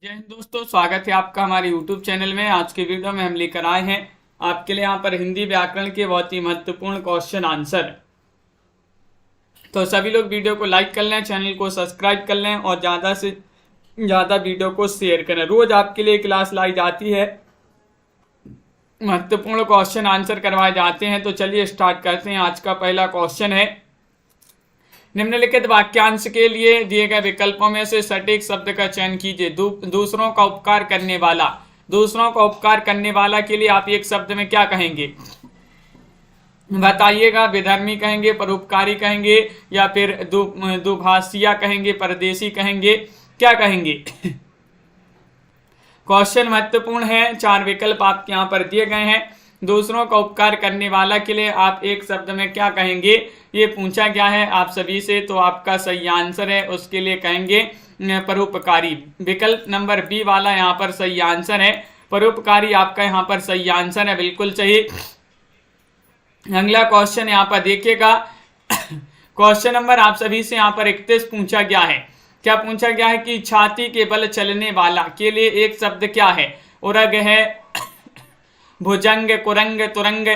जय हिंद दोस्तों, स्वागत है आपका हमारे YouTube चैनल में। आज के वीडियो में हम लेकर आए हैं आपके लिए यहाँ पर हिंदी व्याकरण के बहुत ही महत्वपूर्ण क्वेश्चन आंसर। तो सभी लोग वीडियो को लाइक कर लें, चैनल को सब्सक्राइब कर लें और ज़्यादा से ज़्यादा वीडियो को शेयर करें। रोज आपके लिए क्लास लाई जाती है, महत्वपूर्ण क्वेश्चन आंसर करवाए जाते हैं। तो चलिए स्टार्ट करते हैं। आज का पहला क्वेश्चन है, निम्नलिखित वाक्यांश के लिए दिए गए विकल्पों में से सटीक शब्द का चयन कीजिए। दूसरों का उपकार करने वाला। दूसरों का उपकार करने वाला के लिए आप एक शब्द में क्या कहेंगे बताइएगा। विधर्मी कहेंगे, परोपकारी कहेंगे, या फिर दुभाषिया कहेंगे, परदेशी कहेंगे, क्या कहेंगे? क्वेश्चन महत्वपूर्ण है। 4 विकल्प आपके यहाँ पर दिए गए हैं। दूसरों का उपकार करने वाला के लिए आप एक शब्द में क्या कहेंगे, ये पूछा गया है आप सभी से। तो आपका सही आंसर है, उसके लिए कहेंगे परोपकारी। विकल्प नंबर बी वाला यहाँ पर सही आंसर है। परोपकारी आपका यहाँ पर सही आंसर है, बिल्कुल सही। अगला क्वेश्चन यहाँ पर देखिएगा। क्वेश्चन नंबर आप सभी से यहाँ पर 31 पूछा गया है। क्या पूछा गया है कि छाती के बल चलने वाला के लिए एक शब्द क्या है? उरग है, भुजंग, कुरंग, तुरंग।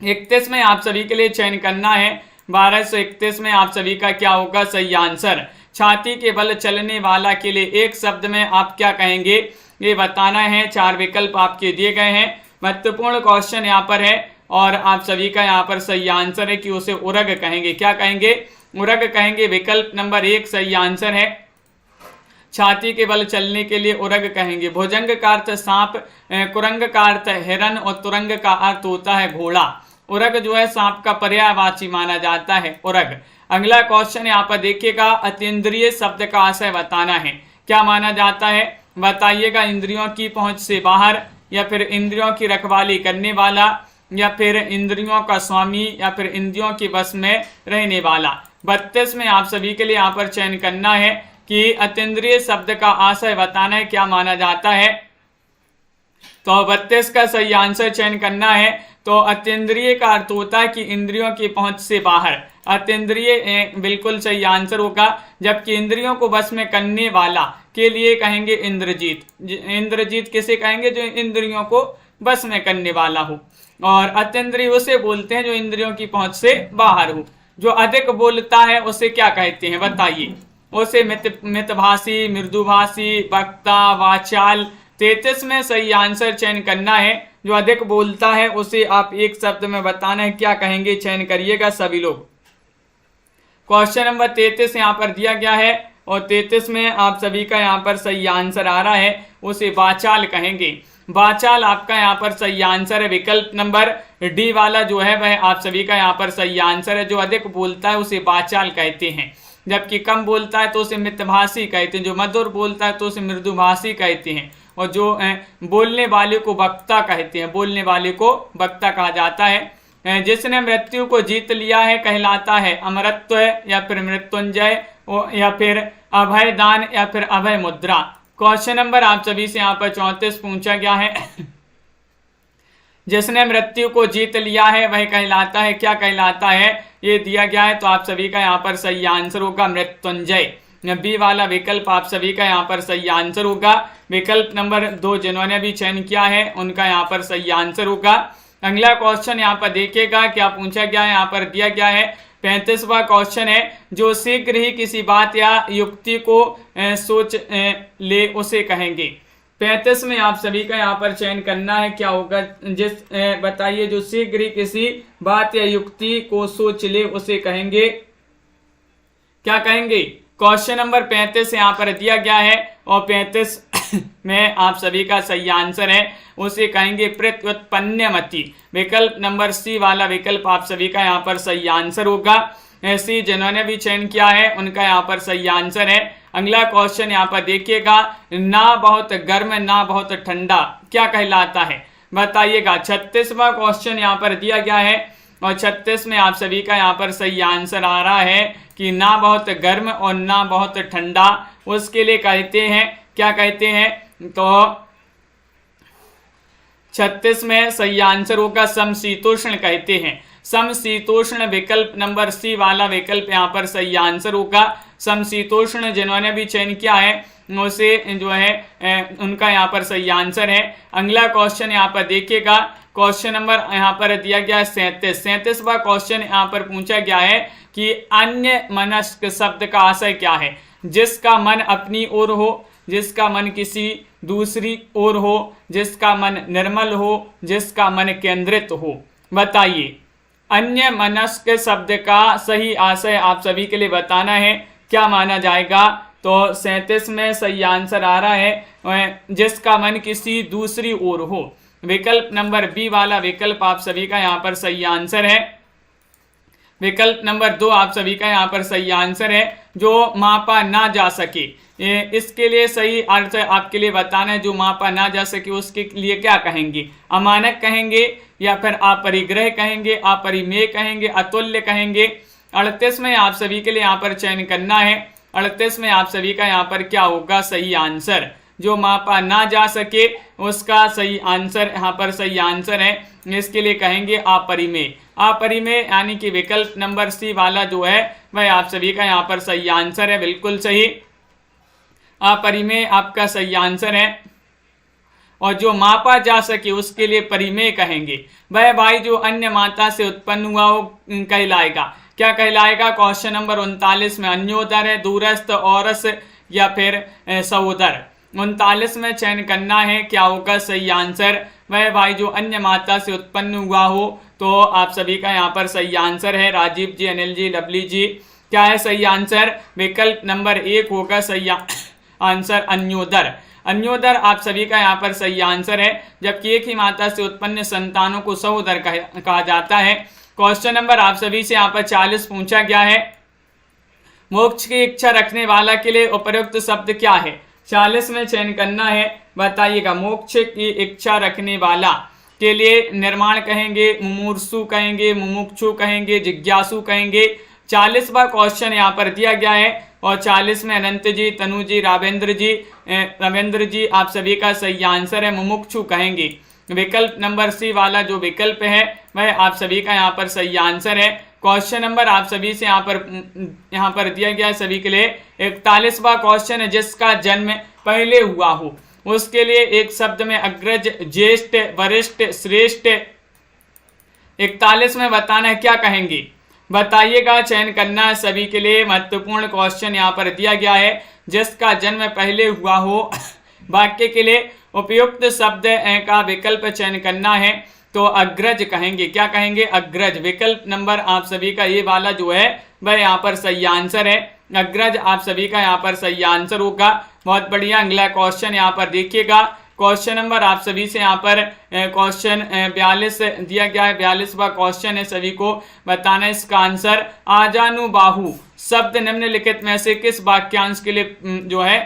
31 में आप सभी के लिए चयन करना है। 1231 में आप सभी का क्या होगा सही आंसर? छाती के बल चलने वाला के लिए एक शब्द में आप क्या कहेंगे, ये बताना है। 4 विकल्प आपके दिए गए हैं। महत्वपूर्ण क्वेश्चन यहाँ पर है और आप सभी का यहाँ पर सही आंसर है कि उसे उरग कहेंगे। क्या कहेंगे? उरग कहेंगे। विकल्प नंबर 1 सही आंसर है। छाती के बल चलने के लिए उरग कहेंगे। भुजंग का अर्थ सांप, कुरंग का अर्थ हिरन और तुरंग का अर्थ होता है घोड़ा। उरग जो है सांप का पर्यायवाची माना जाता है, उरग। अगला क्वेश्चन यहाँ पर देखिएगा। अतीन्द्रिय शब्द का आशय बताना है। क्या माना जाता है बताइएगा। इंद्रियों की पहुंच से बाहर, या फिर इंद्रियों की रखवाली करने वाला, या फिर इंद्रियों का स्वामी, या फिर इंद्रियों के बस में रहने वाला। 32 में आप सभी के लिए यहाँ पर चयन करना है कि अतीन्द्रिय शब्द का आशय बताना है, क्या माना जाता है। तो 32 का सही आंसर चयन करना है। तो अतीन्द्रिय का अर्थ होता है कि इंद्रियों की पहुंच से बाहर। अतीन्द्रिय बिल्कुल सही आंसर होगा। जबकि इंद्रियों को बस में करने वाला के लिए कहेंगे इंद्रजीत। इंद्रजीत किसे कहेंगे? जो इंद्रियों को बस में करने वाला हो। और अतीन्द्रिय उसे बोलते हैं जो इंद्रियों की पहुंच से बाहर हो। जो अधिक बोलता है उसे क्या कहते हैं बताइए? उसे मितभाषी, मृदुभाषी, वक्ता, वाचाल। 33 में सही आंसर चयन करना है। जो अधिक बोलता है उसे आप एक शब्द में बताना है, क्या कहेंगे? चयन करिएगा सभी लोग। क्वेश्चन नंबर 33 यहाँ पर दिया गया है और 33 में आप सभी का यहाँ पर सही आंसर आ रहा है, उसे वाचाल कहेंगे। वाचाल आपका यहाँ पर सही आंसर है। विकल्प नंबर डी वाला जो है वह आप सभी का यहाँ पर सही आंसर है। जो अधिक बोलता है उसे वाचाल कहते हैं, जबकि कम बोलता है तो उसे मितभाषी कहते हैं। जो मधुर बोलता है तो उसे मृदुभाषी कहते हैं, और जो बोलने वाले को वक्ता कहते हैं। बोलने वाले को वक्ता कहा जाता है। जिसने मृत्यु को जीत लिया है कहलाता है अमरत्व, या फिर मृत्युंजय, या फिर अभय दान, या फिर अभय मुद्रा। क्वेश्चन नंबर आप सभी से यहाँ पर 34 पूछा गया है। जिसने मृत्यु को जीत लिया है वह कहलाता है, क्या कहलाता है? ये दिया गया है। तो आप सभी का यहाँ पर सही आंसर होगा मृत्युंजय। बी वाला विकल्प आप सभी का यहाँ पर सही आंसर होगा। विकल्प नंबर 2 जिन्होंने भी चयन किया है उनका यहाँ पर सही आंसर होगा। अगला क्वेश्चन यहाँ पर देखिएगा क्या पूछा गया है। यहाँ पर दिया गया है 35वां क्वेश्चन है। जो शीघ्र ही किसी बात या युक्ति को सोच ले उसे कहेंगे। 35 में आप सभी का यहाँ पर चयन करना है, क्या होगा? बताइए। जो शीघ्र ही किसी बात या युक्ति को सोच ले उसे कहेंगे, क्या कहेंगे? क्वेश्चन नंबर 35 यहाँ पर दिया गया है और 35 में आप सभी का सही आंसर है, उसे कहेंगे प्रत्युत्पन्नमति। विकल्प नंबर सी वाला विकल्प आप सभी का यहाँ पर सही आंसर होगा। सी जिन्होंने भी चयन किया है उनका यहाँ पर सही आंसर है। अगला क्वेश्चन यहाँ पर देखिएगा। ना बहुत गर्म ना बहुत ठंडा क्या कहलाता है बताइएगा। 36वां क्वेश्चन यहाँ पर दिया गया है और 36 में आप सभी का यहाँ पर सही आंसर आ रहा है कि ना बहुत गर्म और ना बहुत ठंडा, उसके लिए कहते हैं, क्या कहते हैं? तो 36 में सही आंसर होगा समशीतोष्ण कहते हैं। समशीतोष्ण विकल्प नंबर सी वाला विकल्प यहाँ पर सही आंसर होगा। समशीतोष्ण जिन्होंने भी चयन किया है उसे जो है उनका यहाँ पर सही आंसर है। अगला क्वेश्चन यहाँ पर देखिएगा, क्वेश्चन नंबर यहाँ पर दिया गया है 37वां क्वेश्चन यहाँ पर पूछा गया है कि अन्य मनस्क शब्द का आशय क्या है। जिसका मन अपनी ओर हो, जिसका मन किसी दूसरी ओर हो, जिसका मन निर्मल हो, जिसका मन केंद्रित हो। बताइए अन्य मनस्क शब्द का सही आशय आप सभी के लिए बताना है, क्या माना जाएगा। तो 37 में सही आंसर आ रहा है जिसका मन किसी दूसरी ओर हो। विकल्प नंबर बी वाला विकल्प आप सभी का यहाँ पर सही आंसर है। विकल्प नंबर 2 आप सभी का यहाँ पर सही आंसर है, जो मापा ना जा सके। इसके लिए सही अर्थ आपके लिए बताना है, जो मापा ना जा सके उसके लिए क्या कहेंगे, अमानक कहेंगे या फिर अपरिग्रह कहेंगे, अपरिमेय कहेंगे, अतुल्य कहेंगे। 38 में आप सभी के लिए यहाँ पर चयन करना है। 38 में आप सभी का यहाँ पर क्या होगा सही आंसर, जो मापा ना जा सके उसका सही आंसर यहाँ पर सही आंसर है। इसके लिए कहेंगे अपरिमेय। अपरिमेय यानी कि विकल्प नंबर सी वाला जो है वह आप सभी का यहाँ पर सही आंसर है, बिल्कुल सही। अपरिमेय आपका सही आंसर है। और जो मापा जा सके उसके लिए परिमेय कहेंगे। वह भाई जो अन्य माता से उत्पन्न हुआ हो कहलाएगा, क्या कहलाएगा। क्वेश्चन नंबर 39 में अन्योदर है, दूरस्थ, औरस या फिर सहोदर। 39 में चयन करना है, क्या होगा सही आंसर। वह भाई जो अन्य माता से उत्पन्न हुआ हो, तो आप सभी का यहाँ पर सही आंसर है। राजीव जी, अनिल जी, लवली जी, क्या है सही आंसर। विकल्प नंबर 1 होगा सही आंसर अन्योदर। अन्योदर आप सभी का यहाँ पर सही आंसर है, जबकि एक ही माता से उत्पन्न संतानों को सहोदर कहा जाता है। क्वेश्चन नंबर आप सभी से यहाँ पर 40 पूछा गया है, मोक्ष की इच्छा रखने वाला के लिए उपयुक्त शब्द क्या है। 40 में चयन करना है, बताइएगा। मोक्ष की इच्छा रखने वाला के लिए निर्माण कहेंगे, मुमूर्षु कहेंगे, मुमुक्षु कहेंगे, जिज्ञासु कहेंगे। 40वां क्वेश्चन यहाँ पर दिया गया है और 40 में अनंत जी, तनु जी, रविंद्र जी आप सभी का सही आंसर है, मुमुक्षु कहेंगे। विकल्प नंबर सी वाला जो विकल्प है वह आप सभी का यहाँ पर सही आंसर है। क्वेश्चन नंबर आप सभी से यहाँ पर दिया गया है सभी के लिए 41वां क्वेश्चन है, जिसका जन्म पहले हुआ हो उसके लिए एक शब्द में अग्रज, ज्येष्ठ, वरिष्ठ, श्रेष्ठ। 41 में बताना है, क्या कहेंगे बताइएगा। चयन करना है सभी के लिए। महत्वपूर्ण क्वेश्चन यहाँ पर दिया गया है, जिसका जन्म पहले हुआ हो वाक्य के लिए उपयुक्त शब्द का विकल्प चयन करना है, तो अग्रज कहेंगे। क्या कहेंगे, अग्रज। विकल्प नंबर आप सभी का ये वाला जो है वह यहाँ पर सही आंसर है, अग्रज आप सभी का यहाँ पर सही आंसर होगा। बहुत बढ़िया। अगला क्वेश्चन यहाँ पर देखिएगा। क्वेश्चन नंबर आप सभी से यहाँ पर क्वेश्चन 42 दिया गया है। 42वां क्वेश्चन है, सभी को बताना है इसका आंसर। आजानुबाहु शब्द निम्नलिखित में से किस वाक्यांश के लिए जो है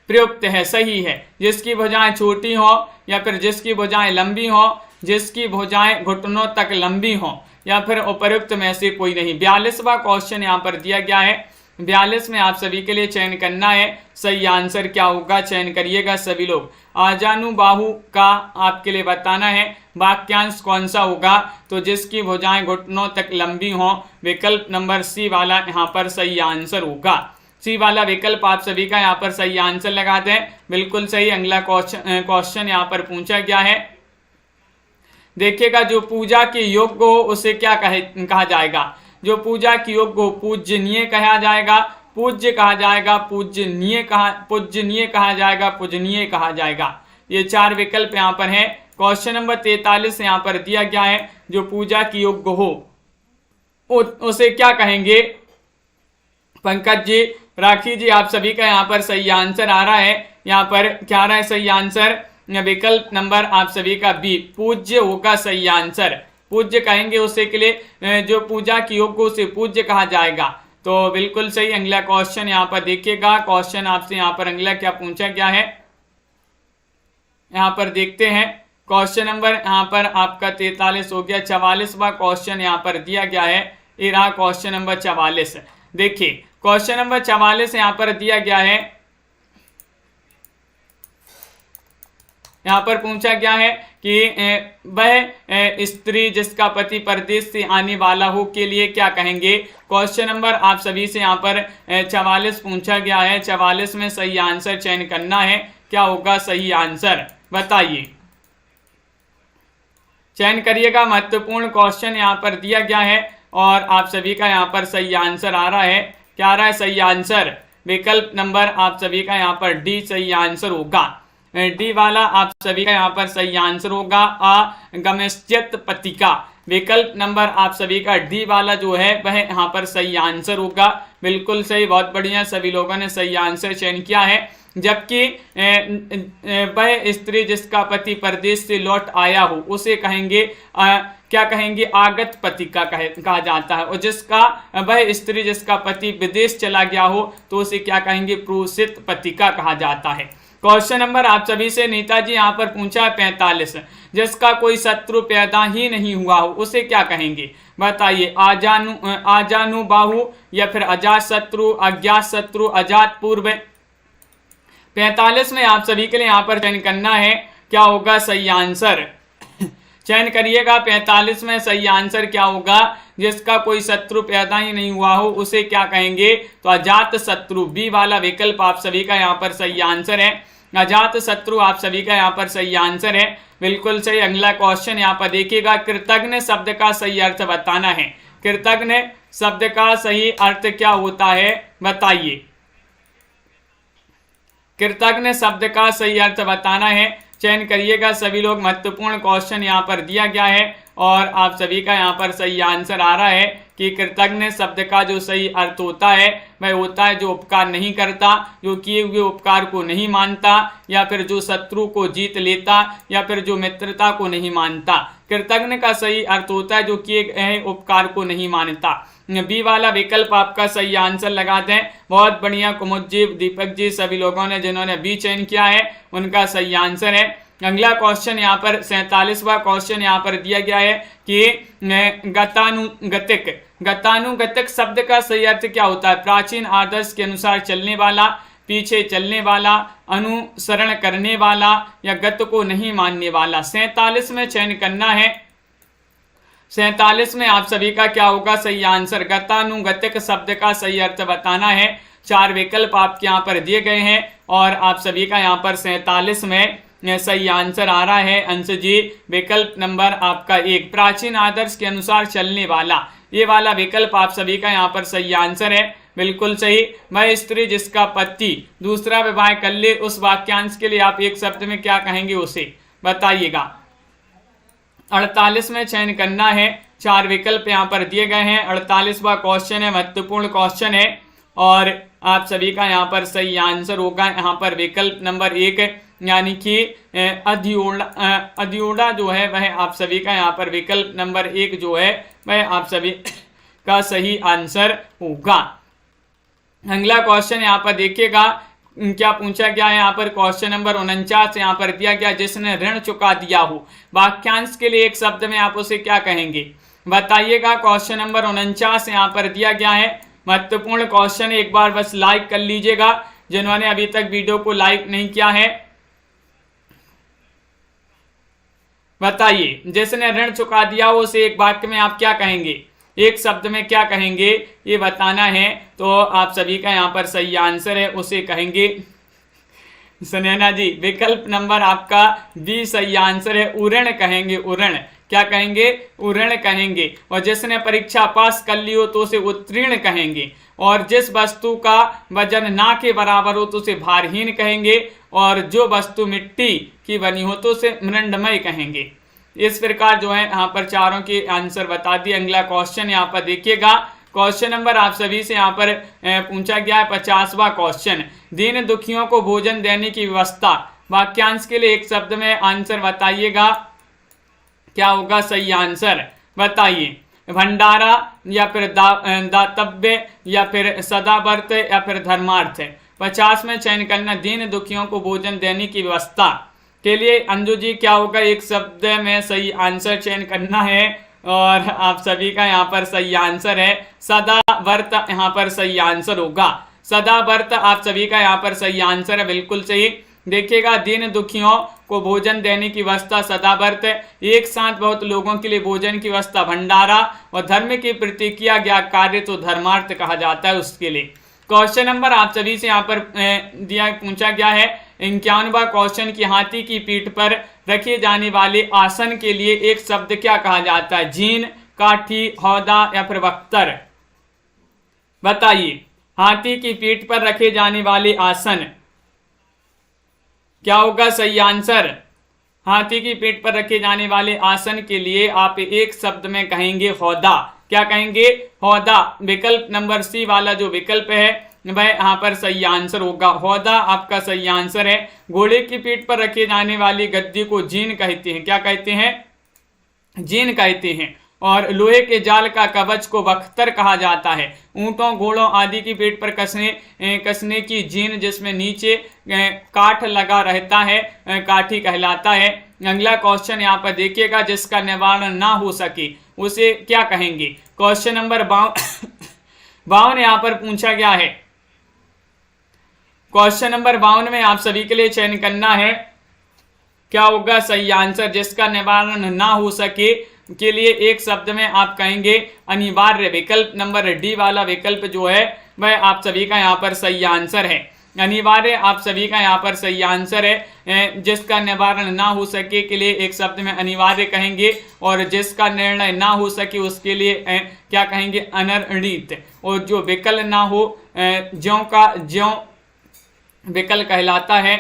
प्रयुक्त है, सही है। जिसकी भुजाएं छोटी हो या फिर जिसकी भुजाएं लंबी हो, जिसकी भुजाएं घुटनों तक लंबी हो, या फिर उपयुक्त में से कोई नहीं। 42वां क्वेश्चन यहाँ पर दिया गया है। 42 में आप सभी के लिए चयन करना है, सही आंसर क्या होगा, चयन करिएगा सभी लोग। आजानुबाहु का आपके लिए बताना है वाक्यांश कौन सा होगा, तो जिसकी भुजाएं घुटनों तक लंबी हों। विकल्प नंबर सी वाला यहाँ पर सही आंसर होगा। सी वाला विकल्प आप सभी का यहाँ पर सही आंसर लगाते हैं, बिल्कुल सही। अगला क्वेश्चन यहाँ पर पूछा गया है, देखिएगा। जो पूजा के योग्य हो उसे क्या कहा जाएगा। जो पूजा की योग्य हो पूजनीय कहा जाएगा, पूज्य कहा जाएगा, पूजनीय कहा जाएगा, पूजनीय कहा जाएगा। ये 4 विकल्प यहाँ पर हैं। क्वेश्चन नंबर 43 यहाँ पर दिया गया है, जो पूजा की योग्य हो उसे क्या कहेंगे। पंकज जी, राखी जी आप सभी का यहाँ पर सही आंसर आ रहा है। यहाँ पर क्या आ रहा है सही आंसर, विकल्प नंबर आप सभी का बी, पूज्य होगा सही आंसर। पूज्य कहेंगे उसे के लिए जो पूजा की योग्य उसे पूज्य कहा जाएगा, तो बिल्कुल सही। अगला क्वेश्चन यहाँ पर देखिएगा। क्वेश्चन आपसे यहाँ पर अगला क्या पूछा गया है, यहाँ पर देखते हैं। क्वेश्चन नंबर यहाँ पर आपका 43 हो गया। 44वां क्वेश्चन यहाँ पर दिया गया है, ये रहा क्वेश्चन नंबर 44। देखिए क्वेश्चन नंबर 44 यहाँ पर दिया गया है, यहाँ पर पूछा गया है कि वह स्त्री जिसका पति परदेश से आने वाला हो के लिए क्या कहेंगे। क्वेश्चन नंबर आप सभी से यहाँ पर 44 पूछा गया है। 44 में सही आंसर चयन करना है। क्या होगा सही आंसर, बताइए, चयन करिएगा। महत्वपूर्ण क्वेश्चन यहाँ पर दिया गया है और आप सभी का यहाँ पर सही आंसर आ रहा है। क्या आ रहा है सही आंसर? विकल्प नंबर आप सभी का यहाँ पर डी सही आंसर होगा। डी वाला आप सभी का यहाँ पर सही आंसर होगा। अगमश्चित पतिका, विकल्प नंबर आप सभी का डी वाला जो है वह यहाँ पर सही आंसर होगा। बिल्कुल सही, बहुत बढ़िया, सभी लोगों ने सही आंसर चयन किया है। जबकि वह स्त्री जिसका पति परदेश से लौट आया हो उसे कहेंगे क्या कहेंगे? आगत पतिका कहा जाता है। और जिसका वह स्त्री जिसका पति विदेश चला गया हो तो उसे क्या कहेंगे? प्रोषित पतिका कहा जाता है। क्वेश्चन नंबर आप सभी से नेताजी यहाँ पर पूछा है 45, जिसका कोई शत्रु पैदा ही नहीं हुआ हो उसे क्या कहेंगे, बताइए। आजानु बाहु या फिर अजात शत्रु, अज्ञात शत्रु, अजात पूर्व। 45 में आप सभी के लिए यहाँ पर चयन करना है। क्या होगा सही आंसर, चयन करिएगा। 45 में सही आंसर क्या होगा? जिसका कोई शत्रु पैदा ही नहीं हुआ हो उसे क्या कहेंगे? तो अजात शत्रु, बी वाला विकल्प आप सभी का यहाँ पर सही आंसर है। अजात शत्रु आप सभी का यहाँ पर सही आंसर है। बिल्कुल सही। अगला क्वेश्चन यहाँ पर देखिएगा। कृतज्ञ शब्द का सही अर्थ बताना है। कृतज्ञ शब्द का सही अर्थ क्या होता है, बताइए। कृतज्ञ शब्द का सही अर्थ बताना है। चयन करिएगा सभी लोग। महत्वपूर्ण क्वेश्चन यहाँ पर दिया गया है और आप सभी का यहाँ पर सही आंसर आ रहा है कि कृतज्ञ शब्द का जो सही अर्थ होता है वह होता है जो उपकार नहीं करता, जो किए हुए उपकार को नहीं मानता, या फिर जो शत्रु को जीत लेता, या फिर जो मित्रता को नहीं मानता। कृतज्ञ का सही अर्थ होता है जो किए गए उपकार को नहीं मानता। बी वाला विकल्प आपका सही आंसर लगा दें। बहुत बढ़िया कुमुद जी, दीपक जी, सभी लोगों ने जिन्होंने बी चयन किया है उनका सही आंसर है। अगला क्वेश्चन यहाँ पर 47वां क्वेश्चन यहाँ पर दिया गया है कि गतानुगतिक, गतानुगतिक शब्द का सही अर्थ क्या होता है? प्राचीन आदर्श के अनुसार चलने वाला, पीछे चलने वाला, अनुसरण करने वाला, या गत को नहीं मानने वाला। 47 में चयन करना है। 47 में आप सभी का क्या होगा सही आंसर? गतानुगतिक शब्द का सही अर्थ बताना है। 4 विकल्प आपके यहाँ पर दिए गए हैं और आप सभी का यहाँ पर 47 में सही आंसर आ रहा है। अंश जी, विकल्प नंबर आपका 1, प्राचीन आदर्श के अनुसार चलने वाला, ये वाला विकल्प आप सभी का यहाँ पर सही आंसर है। बिल्कुल सही। वह स्त्री जिसका पति दूसरा विवाह कर ले, उस वाक्यांश के लिए आप एक शब्द में क्या कहेंगे उसे, बताइएगा। 48 में चयन करना है। 4 विकल्प यहाँ पर दिए गए हैं। 48वां क्वेश्चन है, महत्वपूर्ण क्वेश्चन है और आप सभी का यहाँ पर सही आंसर होगा यहाँ पर विकल्प नंबर 1, यानी कि अधियोड़ा जो है वह आप सभी का यहाँ पर विकल्प नंबर 1 जो है वह आप सभी का सही आंसर होगा। अगला क्वेश्चन यहाँ पर देखिएगा क्या पूछा गया है। यहाँ पर क्वेश्चन नंबर 49 यहाँ पर दिया गया, जिसने ऋण चुका दिया हो, वाक्यांश के लिए एक शब्द में आप उसे क्या कहेंगे, बताइएगा। क्वेश्चन नंबर 49 यहाँ पर दिया गया है। महत्वपूर्ण क्वेश्चन, एक बार बस लाइक कर लीजिएगा जिन्होंने अभी तक वीडियो को लाइक नहीं किया है। बताइए, जिसने ऋण चुका दिया हो उसे एक वाक्य में आप क्या कहेंगे, एक शब्द में क्या कहेंगे, ये बताना है। तो आप सभी का यहाँ पर सही आंसर है, उसे कहेंगे सुनैना जी, विकल्प नंबर आपका बी सही आंसर है। उऋण कहेंगे, उऋण। क्या कहेंगे? उऋण कहेंगे। और जिसने परीक्षा पास कर ली हो तो उसे उत्तीर्ण कहेंगे। और जिस वस्तु का वजन ना के बराबर हो तो उसे भारहीन कहेंगे। और जो वस्तु मिट्टी की बनी हो तो उसे मृण्मय कहेंगे। इस प्रकार जो है यहाँ पर चारों के आंसर बता दिए। अगला क्वेश्चन यहाँ पर देखिएगा। क्वेश्चन नंबर आप सभी से यहाँ पर पूछा गया है 50वां क्वेश्चन, दीन दुखियों को भोजन देने की व्यवस्था, वाक्यांश के लिए एक शब्द में आंसर बताइएगा। क्या होगा सही आंसर, बताइए। भंडारा या फिर दातव्य या फिर सदाव्रत या फिर धर्मार्थ। 50 में चयन करना, दीन दुखियों को भोजन देने की व्यवस्था के लिए अंजू जी क्या होगा, एक शब्द में सही आंसर चयन करना है। और आप सभी का यहाँ पर सही आंसर है सदाव्रत, यहाँ पर सही आंसर होगा। सदाव्रत आप सभी का यहाँ पर सही आंसर है, बिल्कुल सही। देखिएगा, दीन दुखियों को भोजन देने की व्यवस्था सदाव्रत, एक साथ बहुत लोगों के लिए भोजन की व्यवस्था भंडारा, और धर्म की प्रति किया गया कार्य तो धर्मार्थ कहा जाता है उसके लिए। क्वेश्चन नंबर आप सभी से यहाँ पर पूछा गया है 51वां क्वेश्चन की हाथी की पीठ पर रखे जाने वाले आसन के लिए एक शब्द क्या कहा जाता है? जीन, काठी, हौदा या फिर बख्तर? बताइए, हाथी की पीठ पर रखे जाने वाले आसन क्या होगा सही आंसर? हाथी की पीठ पर रखे जाने वाले आसन के लिए आप एक शब्द में कहेंगे हौदा। क्या कहेंगे? हौदा। विकल्प नंबर सी वाला जो विकल्प है वह यहाँ पर सही आंसर होगा, हौदा आपका सही आंसर है। घोड़े की पीठ पर रखे जाने वाली गद्दी को जीन कहते हैं। क्या कहते हैं? जीन कहते हैं। और लोहे के जाल का कवच को बख्तर कहा जाता है। ऊंटों, घोड़ों आदि की पीठ पर कसने की जीन जिसमें नीचे काठ लगा रहता है काठी कहलाता है। अगला क्वेश्चन यहाँ पर देखिएगा, जिसका निवारण ना हो सके उसे क्या कहेंगे? क्वेश्चन नंबर 52 यहाँ पर पूछा गया है। क्वेश्चन नंबर 52 में आप सभी के लिए चयन करना है क्या होगा सही आंसर। जिसका निवारण ना हो सके के लिए एक शब्द में आप कहेंगे अनिवार्य। विकल्प नंबर डी वाला विकल्प जो है वह आप सभी का यहाँ पर सही आंसर है। अनिवार्य आप सभी का यहाँ पर सही आंसर है। जिसका निवारण ना हो सके के लिए एक शब्द में अनिवार्य कहेंगे, और जिसका निर्णय ना हो सके उसके लिए क्या कहेंगे? अनिर्णीत। और जो विकल ना हो ज्यों का ज्यों विकल कहलाता है,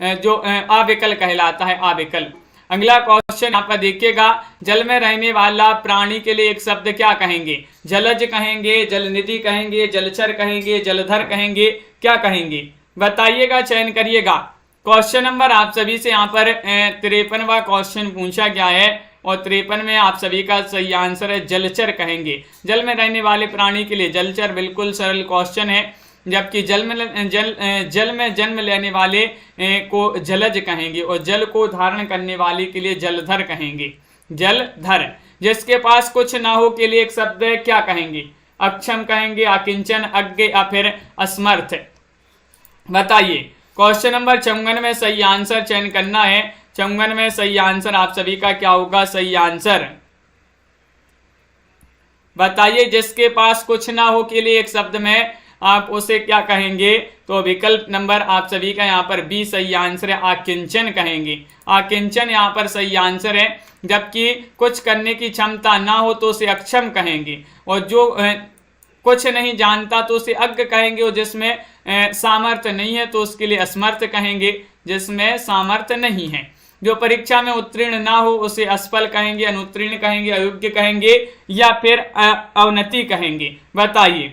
जो अविकल कहलाता है, अविकल। अगला क्वेश्चन यहाँ पर देखिएगा, जल में रहने वाला प्राणी के लिए एक शब्द क्या कहेंगे? जलज कहेंगे, जलनिधि कहेंगे, जलचर कहेंगे, जलधर कहेंगे? क्या कहेंगे? बताइएगा, चयन करिएगा। क्वेश्चन नंबर आप सभी से यहाँ पर 53वां क्वेश्चन पूछा गया है, और 53 में आप सभी का सही आंसर है जलचर कहेंगे। जल में रहने वाले प्राणी के लिए जलचर बिल्कुल सरल क्वेश्चन है, जबकि जल में जन्म लेने वाले को जलज कहेंगे, और जल को धारण करने वाले के लिए जलधर कहेंगे। जलधर। जिसके पास कुछ ना हो के लिए एक शब्द है, क्या कहेंगे? अक्षम कहेंगे, अकिंचन, अज्ञ या फिर असमर्थ? बताइए। क्वेश्चन नंबर 54 में सही आंसर चयन करना है। 54 में सही आंसर आप सभी का क्या होगा सही आंसर? बताइए। जिसके पास कुछ ना हो के लिए एक शब्द में आप उसे क्या कहेंगे? तो विकल्प नंबर आप सभी का यहाँ पर बी सही आंसर है, आकिंचन कहेंगे। आकिंचन यहाँ पर सही आंसर है। जबकि कुछ करने की क्षमता ना हो तो उसे अक्षम कहेंगे, और जो कुछ नहीं जानता तो उसे अज्ञ कहेंगे, और जिसमें सामर्थ्य नहीं है तो उसके लिए असमर्थ कहेंगे, जिसमें सामर्थ्य नहीं है। जो परीक्षा में उत्तीर्ण ना हो उसे असफल कहेंगे, अनुत्तीर्ण कहेंगे, अयोग्य कहेंगे या फिर अवनति कहेंगे? बताइए।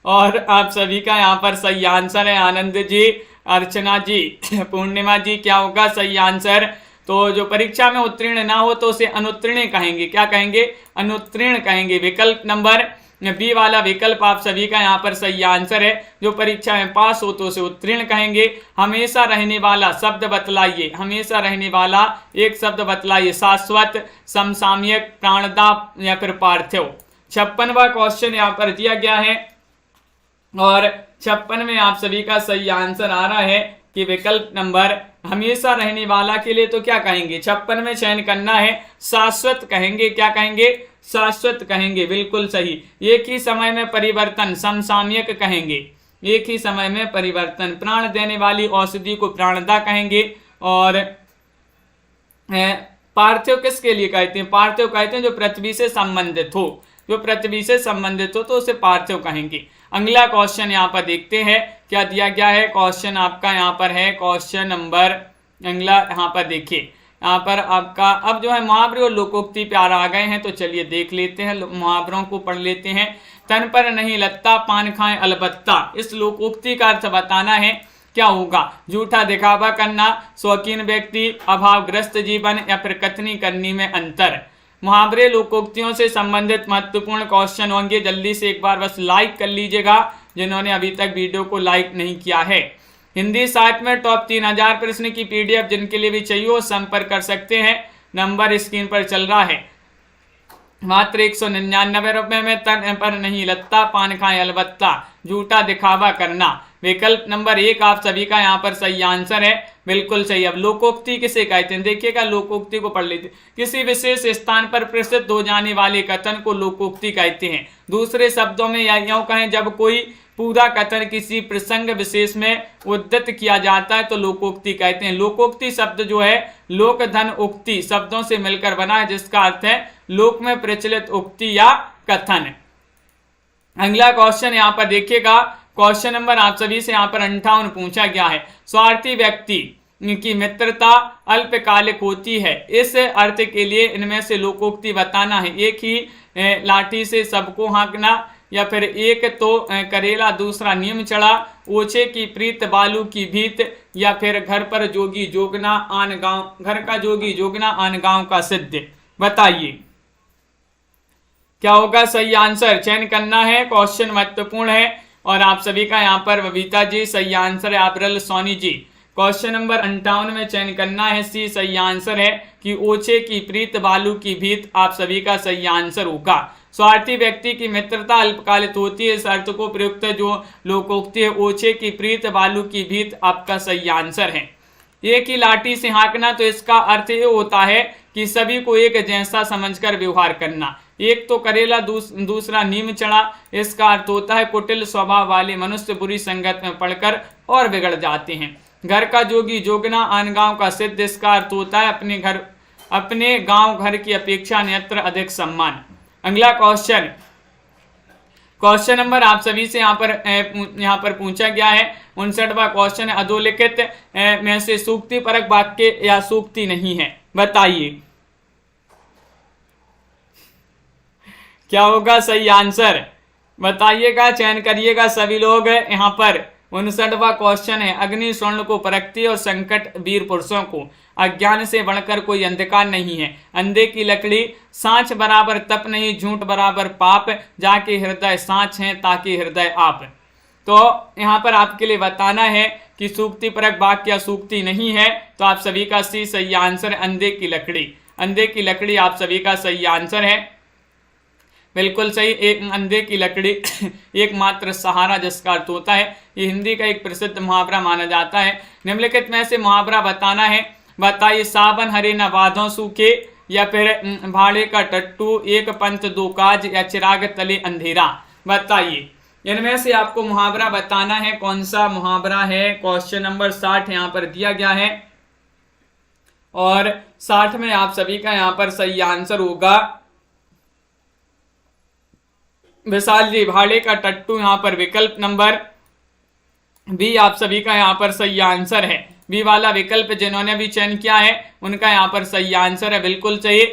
और आप सभी का यहाँ पर सही आंसर है आनंद जी, अर्चना जी, पूर्णिमा जी। क्या होगा सही आंसर? तो जो परीक्षा में उत्तीर्ण ना हो तो उसे अनुत्तीर्ण कहेंगे। क्या कहेंगे? अनुत्तीर्ण कहेंगे। विकल्प नंबर बी वाला विकल्प आप सभी का यहाँ पर सही आंसर है। जो परीक्षा में पास हो तो उसे उत्तीर्ण कहेंगे। हमेशा रहने वाला शब्द बतलाइए, हमेशा रहने वाला एक शब्द बतलाइए। शाश्वत, समसामयिक, प्राणदाप या फिर पार्थिव? 56वां क्वेश्चन यहाँ पर दिया गया है, और 56 में आप सभी का सही आंसर आ रहा है कि विकल्प नंबर हमेशा रहने वाला के लिए तो क्या कहेंगे? 56 में चयन करना है, शाश्वत कहेंगे। क्या कहेंगे? शाश्वत कहेंगे, बिल्कुल सही। एक ही समय में परिवर्तन, समसामयिक कहेंगे। एक ही समय में परिवर्तन। प्राण देने वाली औषधि को प्राणदा कहेंगे। और पार्थिव किसके लिए कहते हैं? पार्थिव कहते हैं जो पृथ्वी से संबंधित हो, जो पृथ्वी से संबंधित हो तो उसे पार्थिव कहेंगे। अगला क्वेश्चन यहाँ पर देखते हैं क्या दिया गया है। क्वेश्चन आपका यहाँ पर है क्वेश्चन नंबर अगला, यहाँ पर देखिए। यहाँ पर आपका अब जो है मुहावरे और लोकोक्ति प्यार आ गए हैं, तो चलिए देख लेते हैं, मुहावरों को पढ़ लेते हैं। तन पर नहीं लत्ता, पान खाएं अलबत्ता। इस लोकोक्ति का अर्थ बताना है, क्या होगा? झूठा दिखावा करना, शौकीन व्यक्ति, अभावग्रस्त जीवन या फिर कथनी करनी में अंतर। मुहावरे लोकोक्तियों से संबंधित महत्वपूर्ण क्वेश्चन होंगे। जल्दी से एक बार बस लाइक कर लीजिएगा जिन्होंने अभी तक वीडियो को लाइक नहीं किया है। हिंदी साहित्य में टॉप 3000 प्रश्न की पीडीएफ जिनके लिए भी चाहिए वो संपर्क कर सकते हैं। नंबर स्क्रीन पर चल रहा है। मात्र 199 रुपए में तन पर नहीं लत्ता, पान खाएं अलबत्ता, झूठा दिखावा करना। विकल्प नंबर 1 आप सभी का यहाँ पर सही आंसर है, बिल्कुल सही। अब लोकोक्ति किसे कहते हैं, देखिएगा लोकोक्ति को पढ़ लेते। किसी विशेष स्थान पर प्रसिद्ध हो जाने वाले कथन को लोकोक्ति कहते हैं। दूसरे शब्दों में या यूं कहें, जब कोई पूरा कथन किसी प्रसंग विशेष में उद्धृत किया जाता है तो लोकोक्ति कहते हैं। लोकोक्ति शब्द जो है लोक धन उक्ति शब्दों से मिलकर बना है, जिसका अर्थ है लोक में प्रचलित उक्ति या कथन। अगला क्वेश्चन यहाँ पर देखिएगा, क्वेश्चन नंबर आप सभी से यहाँ पर 58 पूछा गया है। स्वार्थी व्यक्ति की मित्रता अल्पकालिक होती है, इस अर्थ के लिए इनमें से लोकोक्ति बताना है। एक ही लाठी से सबको हाँकना, या फिर एक तो करेला दूसरा नीम चढ़ा, ओछे की प्रीत बालू की भीत, या फिर घर पर जोगी जोगना आन गांव, घर का जोगी जोगना आन गांव का सिद्ध। बताइए क्या होगा सही आंसर, चयन करना है, क्वेश्चन महत्वपूर्ण है। और आप सभी का यहाँ पर बबीता जी सही आंसर है, अब्रल सोनी जी। क्वेश्चन नंबर 58 में चयन करना है, सी सही आंसर है कि ओछे की प्रीत बालू की भीत आप सभी का सही आंसर होगा। स्वार्थी व्यक्ति की मित्रता अल्पकालिक होती है, इस अर्थ को प्रयुक्त जो लोकोक्ति है ओछे की प्रीत बालू की भीत आपका सही आंसर है। एक ही लाठी से हाँकना, तो इसका अर्थ ये होता है कि सभी को एक जैसा समझकर व्यवहार करना। एक तो करेला दूसरा नीम चढ़ा, इसका अर्थ होता है कुटिल स्वभाव वाले मनुष्य बुरी संगत में पड़कर और बिगड़ जाते हैं। घर का जोगी जोगना आन गांव का सिद्ध, इसका अर्थ होता है अपने गांव घर की अपेक्षा अन्यत्र अधिक सम्मान। अगला क्वेश्चन, क्वेश्चन नंबर आप सभी से यहाँ पर पूछा गया है 59वां क्वेश्चन है, अधोलिखित में से सूक्ति परक वाक्य या सूक्ति नहीं है, बताइए क्या होगा सही आंसर, बताइएगा, चयन करिएगा सभी लोग। यहाँ पर 59वां क्वेश्चन है, अग्नि स्वर्ण को परखती और संकट वीर पुरुषों को, अज्ञान से बढ़कर कोई अंधकार नहीं है, अंधे की लकड़ी, सांच बराबर तप नहीं, झूठ बराबर पाप, जाके हृदय सांच है ताकि हृदय आप। तो यहाँ पर आपके लिए बताना है कि सूक्ति परक वाक्य या सूक्ति नहीं है, तो आप सभी का सी सही आंसर है, अंधे की लकड़ी। अंधे की लकड़ी आप सभी का सही आंसर है, बिल्कुल सही। एक अंधे की लकड़ी एकमात्र सहारा, जिसका अर्थ होता है, ये हिंदी का एक प्रसिद्ध मुहावरा माना जाता है। निम्नलिखित में से मुहावरा बताना है, बताइए। सावन हरे न बादों सूखे, या फिर भाड़े का टट्टू, एक पंथ दो काज, या चिराग तले अंधेरा। बताइए इनमें से आपको मुहावरा बताना है, कौन सा मुहावरा है। क्वेश्चन नंबर 60 यहाँ पर दिया गया है, और 60 में आप सभी का यहाँ पर सही आंसर होगा विशाल जी, भाड़े का टट्टू यहाँ पर विकल्प नंबर बी आप सभी का यहाँ पर सही आंसर है। बी वाला विकल्प जिन्होंने भी चयन किया है उनका यहाँ पर सही आंसर है, बिल्कुल सही।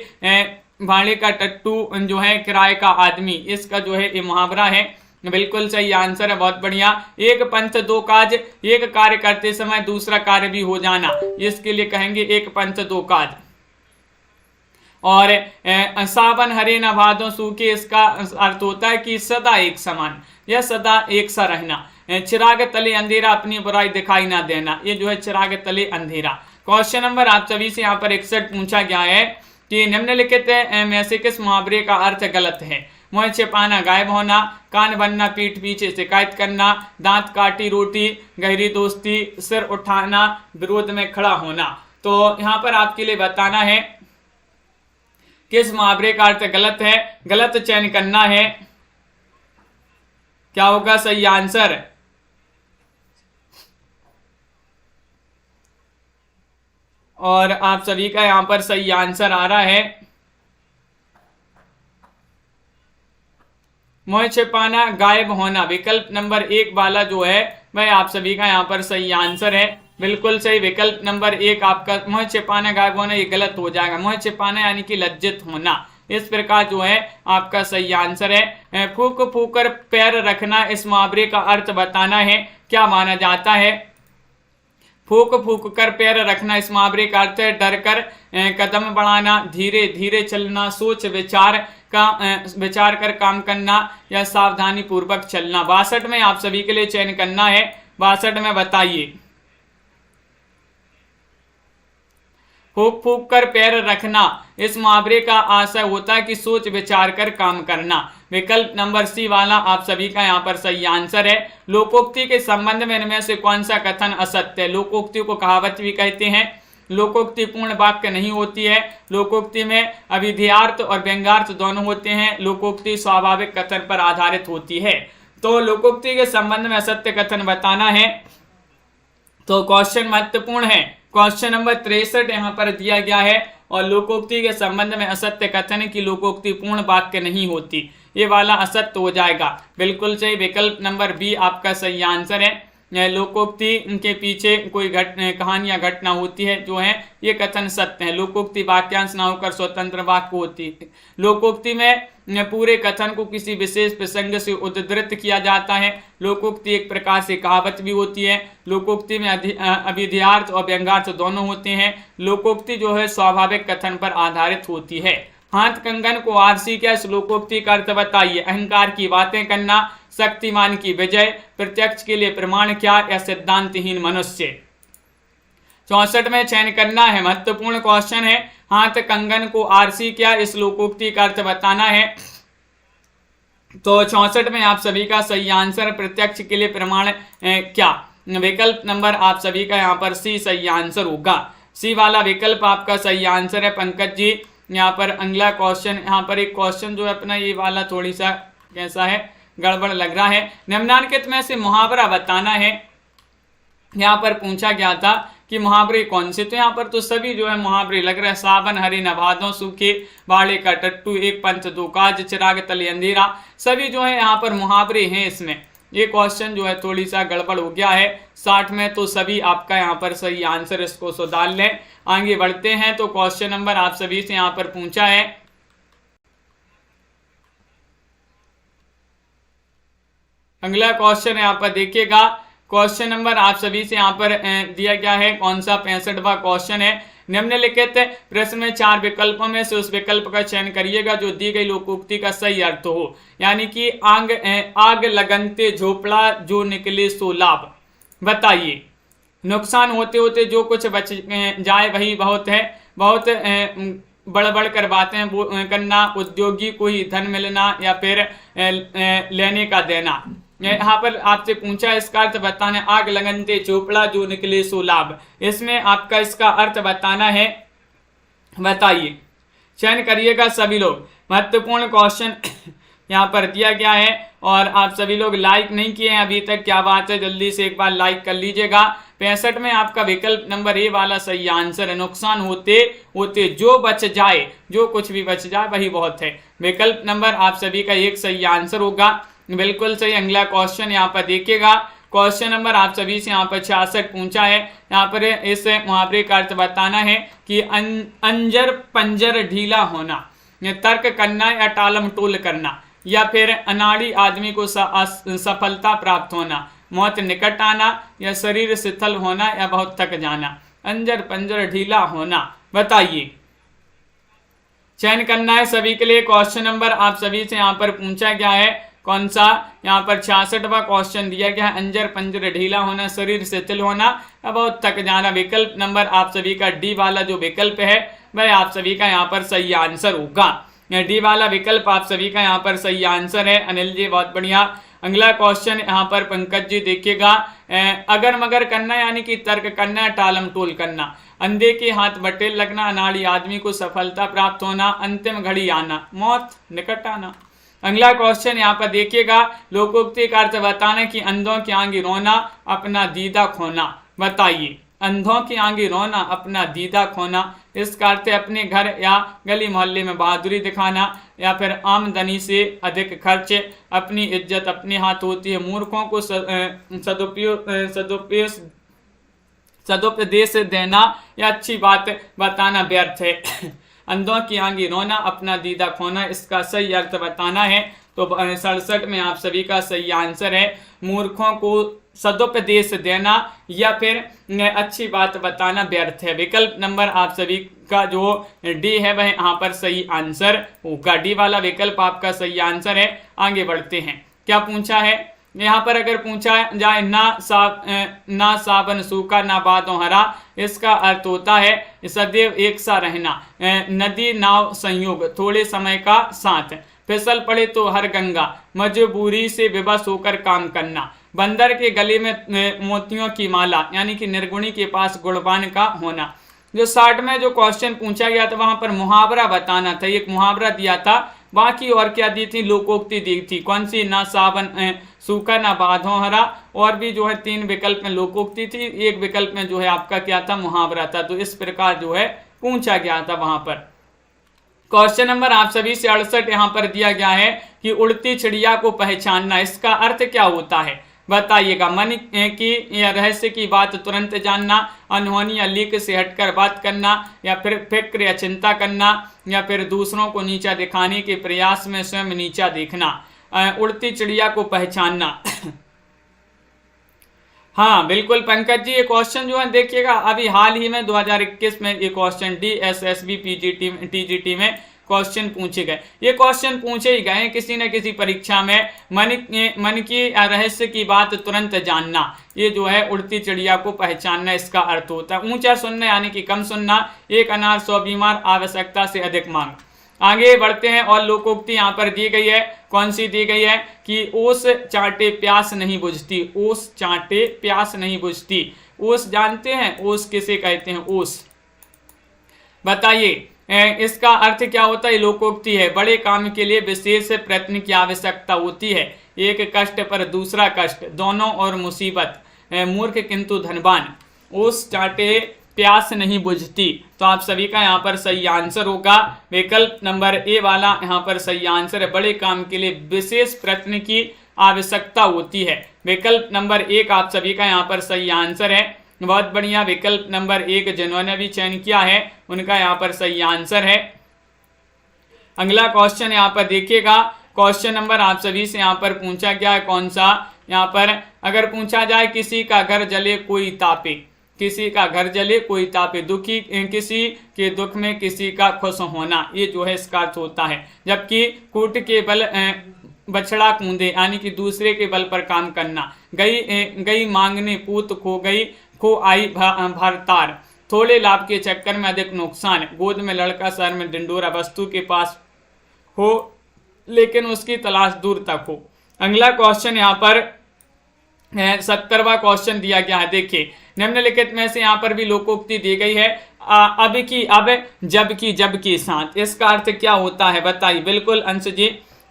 भाड़े का टट्टू जो है किराए का आदमी, इसका जो है ये मुहावरा है, बिल्कुल सही आंसर है, बहुत बढ़िया। एक पंथ दो काज, एक कार्य करते समय दूसरा कार्य भी हो जाना, इसके लिए कहेंगे एक पंथ दो काज। और सावन हरे न भादों सूखे, इसका अर्थ होता है कि सदा एक समान या सदा एक सा रहना। चिराग तले अंधेरा, अपनी बुराई दिखाई ना देना, ये जो है चिराग तले अंधेरा। क्वेश्चन नंबर आप सभी से यहाँ पर 61 पूछा गया है कि निम्नलिखित में से किस मुहावरे का अर्थ गलत है। मुँह छिपाना गायब होना, कान बनना पीठ पीछे शिकायत करना, दांत काटी रोटी, गहरी दोस्ती, सिर उठाना, विरोध में खड़ा होना। तो यहाँ पर आपके लिए बताना है किस मुहावरे का अर्थ गलत है, गलत चयन करना है, क्या होगा सही आंसर। और आप सभी का यहां पर सही आंसर आ रहा है, मुँह छिपाना गायब होना, विकल्प नंबर 1 वाला जो है वह आप सभी का यहाँ पर सही आंसर है, बिल्कुल सही। विकल्प नंबर 1 आपका मुँह छिपाना गायब होना, ये गलत हो जाएगा। मुँह छिपाना यानी कि लज्जित होना, इस प्रकार जो है आपका सही आंसर है। फूक फूक कर पैर रखना, इस मुहावरे का अर्थ बताना है, क्या माना जाता है। फूक फूक कर पैर रखना, इस मुहावरे का अर्थ है डर कर कदम बढ़ाना, धीरे धीरे चलना, सोच विचार कर काम करना, या सावधानी पूर्वक चलना। 62 में आप सभी के लिए चयन करना है, 62 में बताइए फूक फूक कर पैर रखना, इस मुहावरे का आशय होता है कि सोच विचार कर काम करना। विकल्प नंबर सी वाला आप सभी का यहाँ पर सही आंसर है। लोकोक्ति के संबंध में इनमें से कौन सा कथन असत्य है? लोकोक्ति को कहावत भी कहते हैं। लोकोक्ति पूर्ण वाक्य नहीं होती है। लोकोक्ति में अभिधेयार्थ और व्यंग्यार्थ दोनों होते हैं। लोकोक्ति स्वाभाविक कथन पर आधारित होती है। तो लोकोक्ति के संबंध में असत्य कथन बताना है, तो क्वेश्चन महत्वपूर्ण है। क्वेश्चन नंबर 63 यहाँ पर दिया गया है और लोकोक्ति के संबंध में असत्य कथन है कि लोकोक्ति पूर्ण वाक्य नहीं होती, ये वाला असत्य हो जाएगा। बिल्कुल सही, विकल्प नंबर बी आपका सही आंसर है। लोकोक्ति के पीछे कोई कहानी या घटना होती है जो है, ये कथन सत्य है। लोकोक्ति वाक्यांश ना होकर स्वतंत्र वाक्य होती है। लोकोक्ति में पूरे कथन को किसी विशेष प्रसंग से उद्धृत किया जाता है। लोकोक्ति एक प्रकार से कहावत भी होती है। लोकोक्ति में अभिधेयार्थ और व्यंग्यार्थ दोनों होते हैं। लोकोक्ति जो है स्वाभाविक कथन पर आधारित होती है। हाथ कंगन को आरसी क्या, इस लोकोक्ति का अर्थ बताइए। अहंकार की बातें करना, शक्तिमान की विजय, प्रत्यक्ष के लिए प्रमाण क्या, या सिद्धांतहीन मनुष्य। 64 में चयन करना है, महत्वपूर्ण क्वेश्चन है। हाथ कंगन को आरसी क्या, इस लोकोक्ति का अर्थ बताना है। तो 64 में आप सभी का सही आंसर प्रत्यक्ष के लिए प्रमाण क्या। विकल्प नंबर आप सभी का यहाँ पर सी सही आंसर होगा। सी वाला विकल्प आपका सही आंसर है पंकज जी। यहाँ पर अगला क्वेश्चन, यहाँ पर एक क्वेश्चन जो है अपना ये वाला थोड़ी सा कैसा है, गड़बड़ लग रहा है। निम्नलिखित में से मुहावरा बताना है। यहाँ पर पूछा गया था कि मुहावरे कौन से, तो यहाँ पर तो सभी जो है मुहावरे लग रहे हैं। सावन हरे नभादों सूखे, बाड़े का टट्टू, एक पंथ दो काज, चिराग तले अंधेरा, सभी जो है यहाँ पर मुहावरे हैं इसमें। ये क्वेश्चन जो है थोड़ी सा गड़बड़ हो गया है। 60 में तो सभी आपका यहाँ पर सही आंसर, इसको सुधार लें। आगे बढ़ते हैं, तो क्वेश्चन नंबर आप सभी से यहाँ पर पूछा है। अगला क्वेश्चन यहाँ पर देखिएगा। क्वेश्चन नंबर आप सभी से यहाँ पर दिया गया है, कौन सा 65वां क्वेश्चन है। निम्नलिखित प्रश्न में 4 विकल्पों में से उस विकल्प का चयन करिएगा जो दी गई लोकोक्ति का सही अर्थ हो। यानी कि आग लगनते झोपड़ा जो निकले सो लाभ। बताइए, नुकसान होते होते जो कुछ बच जाए वही बहुत है। बहुत बड़ कर बातें करना, उद्योगी को ही धन मिलना, या फिर लेने का देना। यहाँ पर आपसे पूछा इसका अर्थ बताना। आग लगनते चोपड़ा जो निकले सो लाभ, इसमें आपका इसका अर्थ बताना है। बताइए, चयन करिएगा सभी लोग। महत्वपूर्ण क्वेश्चन यहाँ पर दिया गया है और आप सभी लोग लाइक नहीं किए हैं अभी तक, क्या बात है, जल्दी से एक बार लाइक कर लीजिएगा। 65 में आपका विकल्प नंबर ए वाला सही आंसर है। नुकसान होते होते जो बच जाए, जो कुछ भी बच जाए वही बहुत है। विकल्प नंबर आप सभी का एक सही आंसर होगा। बिल्कुल सही। अगला क्वेश्चन यहाँ पर देखिएगा। क्वेश्चन नंबर आप सभी से यहाँ पर 66 पूछा है। यहाँ पर इस मुहावरे का अर्थ बताना है कि अंजर पंजर ढीला होना, तर्क करना या टालम टोल करना, या फिर अनाड़ी आदमी को सफलता प्राप्त होना, मौत निकट आना, या शरीर शिथिल होना, या बहुत थक जाना। अंजर पंजर ढीला होना, बताइए। चयन करना है सभी के लिए। क्वेश्चन नंबर आप सभी से यहाँ पर पूछा गया है, कौन सा, यहाँ पर 66वां क्वेश्चन दिया गया है। अंजर पंजर ढीला होना, शरीर शिथिल होना, या बहुत थक जाना। विकल्प नंबर आप सभी का डी वाला जो विकल्प है वह आप सभी का यहाँ पर सही आंसर होगा। डी वाला विकल्प आप सभी का यहाँ पर सही आंसर है। अनिल जी बहुत बढ़िया। अगला क्वेश्चन यहाँ पर पंकज जी देखिएगा। अगर मगर करना यानी कि तर्क करना, टालम टोल करना, अंधे के हाथ बटेर लगना, अनाड़ी आदमी को सफलता प्राप्त होना, अंतिम घड़ी आना, मौत निकट आना। अगला क्वेश्चन यहाँ पर देखिएगा। लोकोक्ति का अर्थ बताना कि अंधों की आगे रोना, अपना दीदा खोना। बताइए, अंधों की आगे रोना, अपना दीदा खोना, इसका अर्थ है अपने घर या गली मोहल्ले में बहादुरी दिखाना, या फिर आमदनी से अधिक खर्च, अपनी इज्जत अपने हाथ होती है, मूर्खों को सदुपदेश देना, या अच्छी बात बताना व्यर्थ है। अंधों की आगे रोना, अपना दीदा खोना, इसका सही अर्थ बताना है। तो 67 में आप सभी का सही आंसर है मूर्खों को सदुपदेश देना, या फिर अच्छी बात बताना व्यर्थ है। विकल्प नंबर आप सभी का जो डी है वह यहाँ पर सही आंसर होगा। डी वाला विकल्प आपका सही आंसर है। आगे बढ़ते हैं, क्या पूछा है। यहाँ पर अगर पूछा जाए ना सावन सूखा ना बादों हरा, इसका अर्थ होता है सदैव एक सा रहना। नदी नाव संयोग, थोड़े समय का साथ। फिसल पड़े तो हर गंगा, मजबूरी से विवश होकर काम करना। बंदर के गले में मोतियों की माला, यानी कि निर्गुणी के पास गुणवान का होना। जो 60 में जो क्वेश्चन पूछा गया था वहां पर मुहावरा बताना था, एक मुहावरा दिया था। बाकी और क्या दी थी, लोकोक्ति दी थी। कौन सी, ना सावन सूखा ना बादों हरा, और भी जो है 3 विकल्प में लोकोक्ति थी, एक विकल्प में जो है आपका क्या था, मुहावरा था। तो इस प्रकार जो है पूछा गया था वहां पर। क्वेश्चन नंबर आप सभी से 68 यहाँ पर दिया गया है कि उड़ती चिड़िया को पहचानना, इसका अर्थ क्या होता है बताइएगा। मन की या रहस्य की बात तुरंत जानना, अनहोनी या लीक से हटकर बात करना, या फिर फिक्र या चिंता करना, या फिर दूसरों को नीचा दिखाने के प्रयास में स्वयं नीचा देखना। उड़ती चिड़िया को पहचानना। हाँ बिल्कुल पंकज जी, ये क्वेश्चन जो है देखिएगा अभी हाल ही में 2021 में ये क्वेश्चन DSSB TGT में क्वेश्चन पूछे गए। ये क्वेश्चन पूछे ही गए किसी न किसी परीक्षा में। मन की रहस्य की बात तुरंत जानना, ये जो है उड़ती चिड़िया को पहचानना इसका अर्थ होता है। ऊंचा सुनना यानी कि कम सुनना, एक अनार 100 बीमार, आवश्यकता से अधिक मांग। आगे बढ़ते हैं और लोकोक्ति यहाँ पर दी गई है। कौन सी दी गई है कि ओस चाटे प्यास नहीं बुझती, ओस चाटे प्यास नहीं बुझती। ओस जानते हैं, ओस किसे कहते हैं, ओस बताइए इसका अर्थ क्या होता है। लोकोक्ति है, बड़े काम के लिए विशेष प्रयत्न की आवश्यकता होती है। एक कष्ट पर दूसरा कष्ट, दोनों और मुसीबत, मूर्ख किंतु धनवान। ओस चाटे प्यास नहीं बुझती। तो आप सभी का यहाँ पर सही आंसर होगा विकल्प नंबर ए वाला यहाँ पर सही आंसर है। बड़े काम के लिए विशेष प्रयत्न की आवश्यकता होती है। विकल्प नंबर 1 आप सभी का यहाँ पर सही आंसर है। बहुत बढ़िया, विकल्प नंबर 1 जिन्होंने भी चयन किया है उनका यहाँ पर सही आंसर है। अगला क्वेश्चन यहाँ पर देखिएगा। क्वेश्चन नंबर आप सभी से यहाँ पर पूछा गया है कौन सा, यहाँ पर अगर पूछा जाए किसी का घर जले कोई तापे, किसी का घर जले कोई तापे, दुखी किसी के दुख में किसी का खुश होना, ये जो है इसका अर्थ होता है। जबकि कूट के बल बछड़ा कूदे यानी कि दूसरे के बल पर काम करना। गई मांगने पूत खो गई, खो आई भरतार। थोड़े लाभ के चक्कर में अधिक नुकसान। गोद में लड़का सर में डिंडोरा, वस्तु के पास हो लेकिन उसकी तलाश दूर तक हो। अगला क्वेश्चन यहाँ पर 70वां क्वेश्चन दिया गया है। देखिए निम्नलिखित में से यहाँ पर भी लोकोक्ति दी गई है। अब की अब, जब की जब के साथ, इसका अर्थ क्या होता है बताइए। बिल्कुल अंश जी,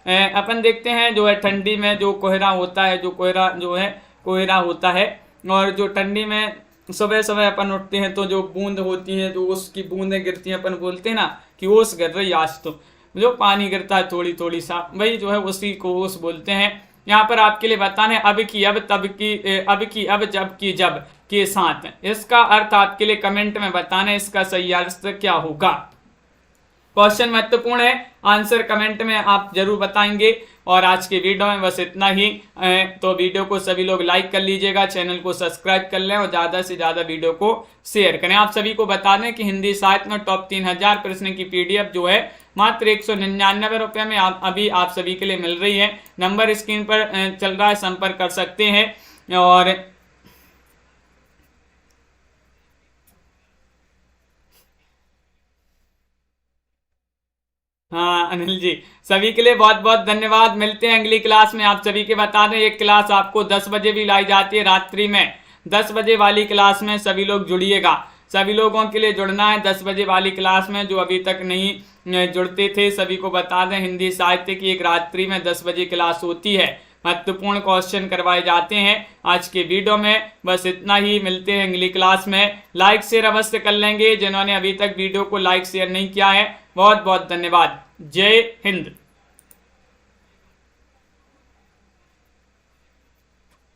अपन देखते हैं जो है ठंडी में जो कोहरा होता है, जो कोहरा जो है कोहरा होता है, और जो ठंडी में सुबह सुबह अपन उठते हैं तो जो बूंद होती है, जो उसकी बूंदें गिरती हैं, अपन बोलते हैं ना कि ओस गिर रही आज, तो जो पानी गिरता है थोड़ी थोड़ी सा, वही जो है उसी को ओस बोलते हैं। यहाँ पर आपके लिए बताना है अब की अब, तब की अब की अब, जब की जब के साथ। इसका अर्थ आपके लिए कमेंट में बताना है इसका सही अर्थ क्या होगा। क्वेश्चन महत्वपूर्ण है, आंसर कमेंट में आप जरूर बताएंगे। और आज के वीडियो में बस इतना ही। तो वीडियो को सभी लोग लाइक कर लीजिएगा, चैनल को सब्सक्राइब कर लें और ज़्यादा से ज़्यादा वीडियो को शेयर करें। आप सभी को बता दें कि हिंदी साहित्य में टॉप 3000 प्रश्न की PDF जो है मात्र 199 रुपये में अभी आप सभी के लिए मिल रही है। नंबर स्क्रीन पर चल रहा है, संपर्क कर सकते हैं। और हाँ अनिल जी, सभी के लिए बहुत बहुत धन्यवाद। मिलते हैं अगली क्लास में। आप सभी के बता दें एक क्लास आपको 10 बजे भी लाई जाती है रात्रि में। 10 बजे वाली क्लास में सभी लोग जुड़िएगा। सभी लोगों के लिए जुड़ना है 10 बजे वाली क्लास में। जो अभी तक नहीं जुड़ते थे सभी को बता दें हिंदी साहित्य की एक रात्रि में 10 बजे क्लास होती है। महत्वपूर्ण क्वेश्चन करवाए जाते हैं। आज के वीडियो में बस इतना ही। मिलते हैं अगली क्लास में। लाइक शेयर अवश्य कर लेंगे जिन्होंने अभी तक वीडियो को लाइक शेयर नहीं किया है। बहुत बहुत धन्यवाद। जय हिंद।